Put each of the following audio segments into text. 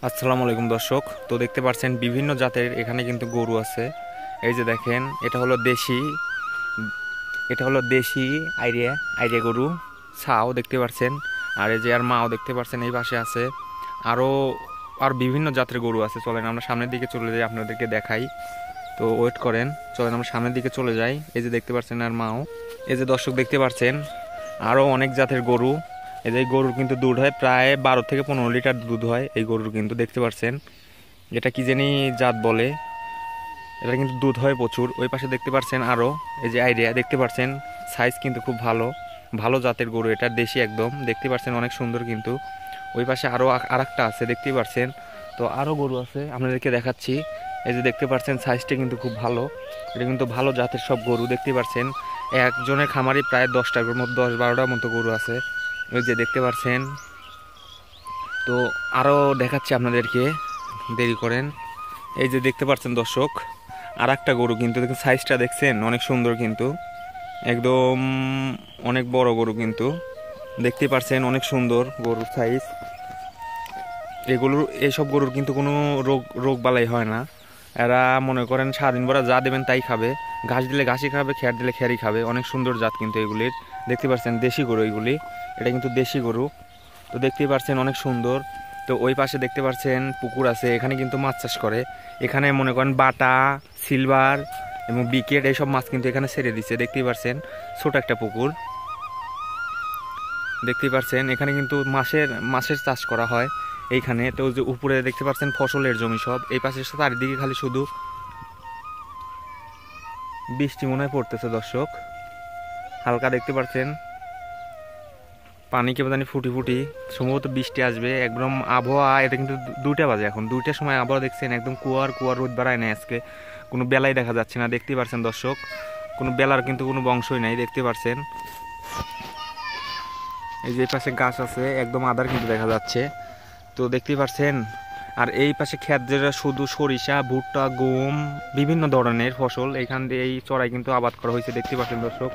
আসসালামু আলাইকুম দর্শক। তো দেখতে পাচ্ছেন বিভিন্ন জাতের এখানে কিন্তু গরু আছে। এই যে দেখেন, এটা হলো দেশি আইরিয়া আইরিয়া গরু ছাও দেখতে পাচ্ছেন। আর এই যে আর মাও দেখতে পাচ্ছেন এই পাশে আছে। আরও আর বিভিন্ন জাতের গরু আছে। চলেন আমরা সামনের দিকে চলে যাই, আপনাদেরকে দেখাই। তো ওয়েট করেন, চলেন আমরা সামনের দিকে চলে যাই। এই যে দেখতে পাচ্ছেন আর মাও। এই যে দর্শক দেখতে পাচ্ছেন আরও অনেক জাতের গরু। এই যে গরুর কিন্তু দুধ হয় প্রায় 12 থেকে 15 লিটার দুধ হয় এই গরুর, কিন্তু দেখতে পাচ্ছেন এটা কি জানি জাত বলে, এটা কিন্তু দুধ হয় প্রচুর। ওই পাশে দেখতে পাচ্ছেন আরও এই যে আইডিয়া দেখতে পাচ্ছেন, সাইজ কিন্তু খুব ভালো ভালো জাতের গরু, এটা দেশি একদম দেখতে পাচ্ছেন, অনেক সুন্দর কিন্তু। ওই পাশে আরও আরেকটা আছে দেখতে পাচ্ছেন। তো আরও গরু আছে আপনাদেরকে দেখাচ্ছি। এই যে দেখতে পাচ্ছেন সাইজটা কিন্তু খুব ভালো, এটা কিন্তু ভালো জাতের সব গরু দেখতে পাচ্ছেন। একজনের খামারে প্রায় 10টার মতো 10-12টার মতো গরু আছে, ওই যে দেখতে পাচ্ছেন। তো আরও দেখাচ্ছি আপনাদেরকে, দেরি করেন। এই যে দেখতে পাচ্ছেন দর্শক আর একটা গরু, কিন্তু দেখুন সাইজটা দেখছেন অনেক সুন্দর কিন্তু, একদম অনেক বড় গরু কিন্তু দেখতে পাচ্ছেন, অনেক সুন্দর গরুর সাইজ। এইসব গরুর কিন্তু কোনো রোগ বালাই হয় না। এরা মনে করেন সারাদিন ভরা যা দেবেন তাই খাবে, ঘাস দিলে ঘাসই খাবে, খ্যার দিলে খ্যারই খাবে। অনেক সুন্দর জাত কিন্তু এগুলির, দেখতে পাচ্ছেন দেশি গরু এগুলি, এটা কিন্তু দেশি গরু। তো দেখতেই পাচ্ছেন অনেক সুন্দর। তো ওই পাশে দেখতে পাচ্ছেন পুকুর আছে, এখানে কিন্তু মাছ চাষ করে। এখানে মনে করেন বাটা, সিলভার এবং বিকেট এইসব মাছ কিন্তু এখানে ছেড়ে দিচ্ছে, দেখতেই পাচ্ছেন। ছোট একটা পুকুর দেখতেই পাচ্ছেন, এখানে কিন্তু মাছের চাষ করা হয় এইখানে। তো যে উপরে দেখতে পাচ্ছেন ফসলের জমি সব, এই পাশে চারিদিকে খালি শুধু বৃষ্টি মনে হয় পড়তেছে দর্শক, হালকা দেখতে পাচ্ছেন পানি কেমন জানি ফুটি ফুটি, সম্ভবত বৃষ্টি আসবে একদম। আবহাওয়া এটা কিন্তু 2টা বাজে, এখন 2টার সময় আবহাওয়া দেখছেন একদম কুয়ার রোদ বাড়ায় নাই আজকে, কোনো বেলাই দেখা যাচ্ছে না দেখতে পাচ্ছেন দর্শক, কোনো বেলার কিন্তু কোনো বংশই নাই দেখতে পাচ্ছেন। এই যে পাশে গাছ আছে একদম আদার কিন্তু দেখা যাচ্ছে, তো দেখতে পাচ্ছেন। আর এই পাশে ক্ষেত যেটা শুধু সরিষা, ভুট্টা, গম বিভিন্ন ধরনের ফসল এখান দিয়ে এই চড়াই কিন্তু আবাদ করা হয়েছে দেখতে পাচ্ছেন দর্শক।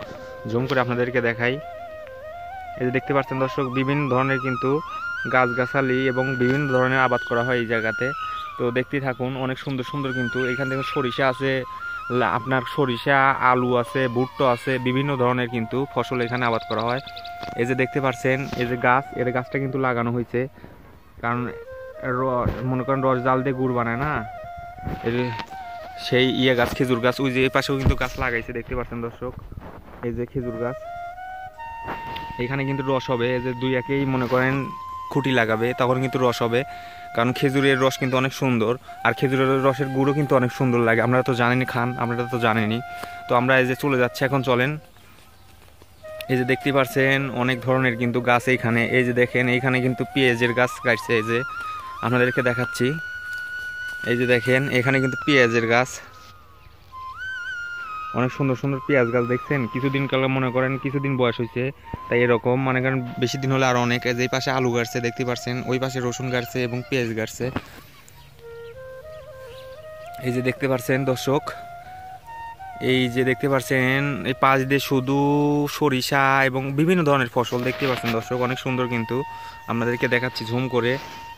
জুম করে আপনাদেরকে দেখাই। এই যে দেখতে পাচ্ছেন দর্শক বিভিন্ন ধরনের কিন্তু গাছগাছালি এবং বিভিন্ন ধরনের আবাদ করা হয় এই জায়গাতে। তো দেখতেই থাকুন, অনেক সুন্দর সুন্দর কিন্তু এখান থেকে সরিষা আছে, আপনার সরিষা, আলু আছে, ভুট্টা আছে, বিভিন্ন ধরনের কিন্তু ফসল এখানে আবাদ করা হয়। এই যে দেখতে পাচ্ছেন এই যে গাছ, এর গাছটা কিন্তু লাগানো হয়েছে, কারণ মনে করেন রস জাল দিয়ে গুড় বানায় না, এই সেই গাছ খেজুর গাছ। ওই যে এই পাশেও কিন্তু গাছ লাগাইছে দেখতে পাচ্ছেন দর্শক, এই যে খেজুর গাছ, এখানে কিন্তু রস হবে। এই যে দুই একেই মনে করেন খুঁটি লাগাবে, তখন কিন্তু রস হবে, কারণ খেজুরের রস কিন্তু অনেক সুন্দর। আর খেজুরের রসের গুঁড়ো কিন্তু অনেক সুন্দর লাগে, আপনারা তো জানেনই, খান আপনারা তো জানেনই। তো আমরা এই যে চলে যাচ্ছি এখন, চলেন। এই যে দেখতে পাচ্ছেন অনেক ধরনের কিন্তু গাছ এইখানে। এই যে দেখেন এইখানে কিন্তু পেঁয়াজের গাছ কাটছে, এই যে আপনাদেরকে দেখাচ্ছি। এই যে দেখেন এখানে কিন্তু পেঁয়াজের গাছ, অনেক সুন্দর সুন্দর পেঁয়াজ গাছ দেখছেন। কিছুদিন কালে মনে করেন কিছুদিন বয়স হয়েছে, তাই এরকম মনে করেন বেশি দিন হলে আরো অনেক। এই পাশে আলু গাছছে দেখতে পাচ্ছেন, ওই পাশে রসুন গাছছে এবং পেঁয়াজ গাছছে। এই যে দেখতে পাচ্ছেন দর্শক, এই যে দেখতে পাচ্ছেন এই পাশ দিয়ে শুধু সরিষা এবং বিভিন্ন ধরনের ফসল দেখতে পাচ্ছেন দর্শক, অনেক সুন্দর কিন্তু আপনাদেরকে দেখাচ্ছি ঝুম করে।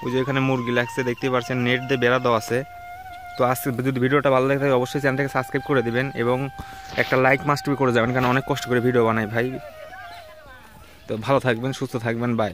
ওই যে এখানে মুরগি লাগছে দেখতে পাচ্ছেন, নেট দিয়ে বেড়া দেওয়া আছে। তো আজকে যদি ভিডিওটা ভালো লাগে থাকে অবশ্যই চ্যানেলটাকে সাবস্ক্রাইব করে দিবেন এবং একটা লাইক মাস্ট বি করে যাবেন, কারণ অনেক কষ্ট করে ভিডিও বানাই ভাই। তো ভালো থাকবেন, সুস্থ থাকবেন, বাই।